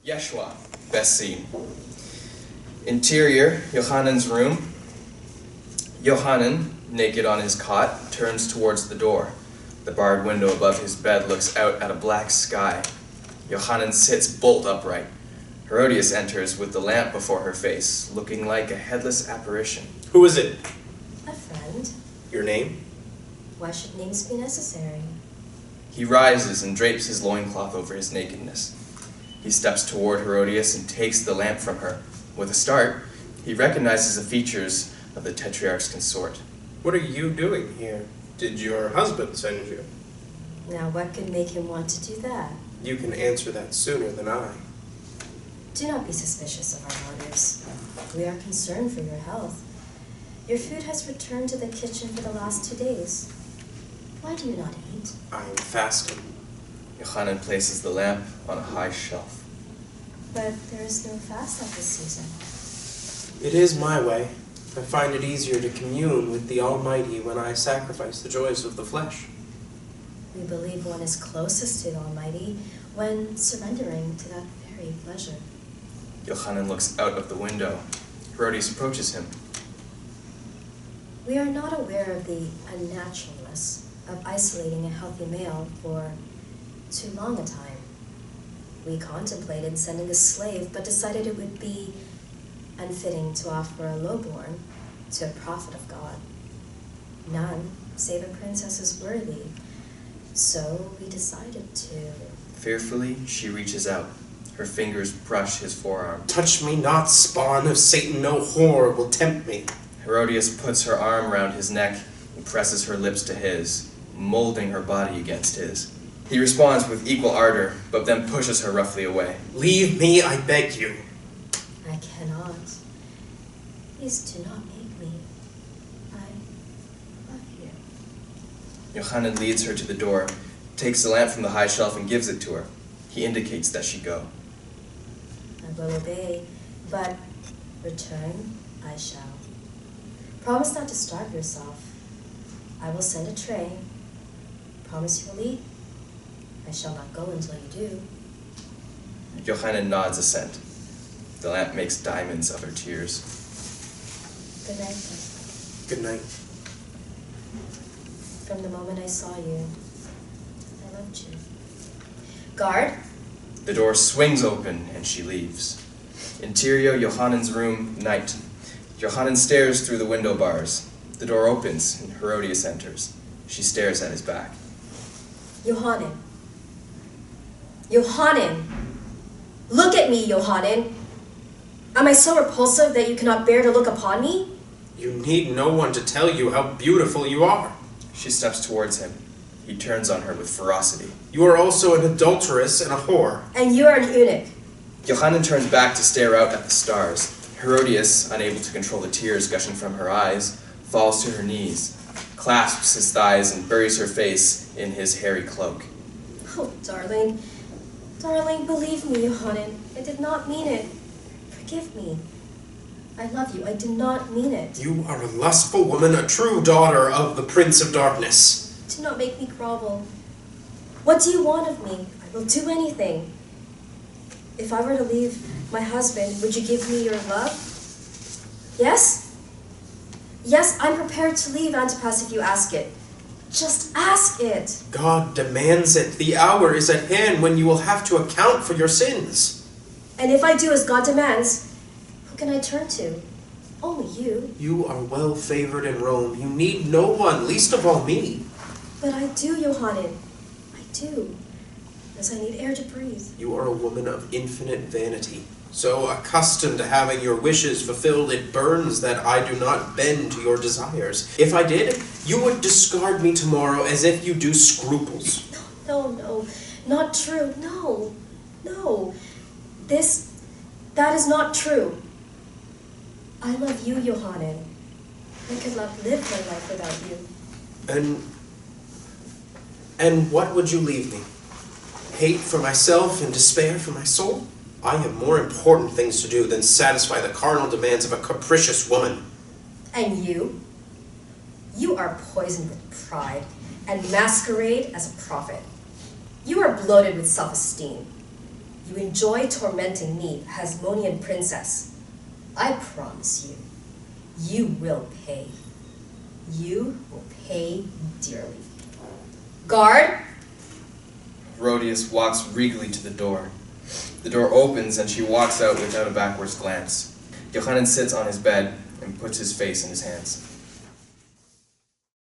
Yeshua, best scene. Interior, Yochanan's room. Yochanan, naked on his cot, turns towards the door. The barred window above his bed looks out at a black sky. Yochanan sits bolt upright. Herodias enters with the lamp before her face, looking like a headless apparition. Who is it? A friend. Your name? Why should names be necessary? He rises and drapes his loincloth over his nakedness. He steps toward Herodias and takes the lamp from her. With a start, he recognizes the features of the Tetrarch's consort. What are you doing here? Did your husband send you? Now what could make him want to do that? You can answer that sooner than I. Do not be suspicious of our motives. We are concerned for your health. Your food has returned to the kitchen for the last 2 days. Why do you not eat? I am fasting. Yochanan places the lamp on a high shelf. But there is no fast at this season. It is my way. I find it easier to commune with the Almighty when I sacrifice the joys of the flesh. We believe one is closest to the Almighty when surrendering to that very pleasure. Yochanan looks out of the window. Herodias approaches him. We are not aware of the unnaturalness of isolating a healthy male for too long a time. We contemplated sending a slave, but decided it would be unfitting to offer a lowborn to a prophet of God. None, save a princess, is worthy. So we decided to... Fearfully, she reaches out. Her fingers brush his forearm. Touch me not, spawn of Satan, no whore will tempt me. Herodias puts her arm around his neck and presses her lips to his, molding her body against his. He responds with equal ardor, but then pushes her roughly away. Leave me, I beg you. I cannot. Please do not make me. I love you. Yochanan leads her to the door, takes the lamp from the high shelf and gives it to her. He indicates that she go. I will obey, but return I shall. Promise not to starve yourself. I will send a tray. Promise you will eat. I shall not go until you do. Yochanan nods assent. The lamp makes diamonds of her tears. Good night, then. Good night. From the moment I saw you, I loved you. Guard! The door swings open and she leaves. Interior, Yochanan's room, night. Yochanan stares through the window bars. The door opens and Herodias enters. She stares at his back. Yochanan. Yochanan! Look at me, Yochanan! Am I so repulsive that you cannot bear to look upon me? You need no one to tell you how beautiful you are. She steps towards him. He turns on her with ferocity. You are also an adulteress and a whore. And you are an eunuch. Yochanan turns back to stare out at the stars. Herodias, unable to control the tears gushing from her eyes, falls to her knees, clasps his thighs, and buries her face in his hairy cloak. Oh, darling. Darling, believe me, Yochanan. I did not mean it. Forgive me. I love you. I did not mean it. You are a lustful woman, a true daughter of the Prince of Darkness. Do not make me grovel. What do you want of me? I will do anything. If I were to leave my husband, would you give me your love? Yes? Yes, I'm prepared to leave Antipas if you ask it. Just ask it. God demands it. The hour is at hand when you will have to account for your sins. And if I do as God demands, who can I turn to? Only you. You are well favored in Rome. You need no one, least of all me. But I do, Yochanan. I do. As I need air to breathe. You are a woman of infinite vanity. So accustomed to having your wishes fulfilled, it burns that I do not bend to your desires. If I did, you would discard me tomorrow as if you do scruples. No, not true. No. That is not true. I love you, Yochanan. I could not live my life without you. And what would you leave me? Hate for myself and despair for my soul? I have more important things to do than satisfy the carnal demands of a capricious woman. And you? You are poisoned with pride and masquerade as a prophet. You are bloated with self-esteem. You enjoy tormenting me, Hasmonean princess. I promise you, you will pay. You will pay dearly. Guard! Herodias walks regally to the door. The door opens and she walks out without a backwards glance. Yochanan sits on his bed and puts his face in his hands.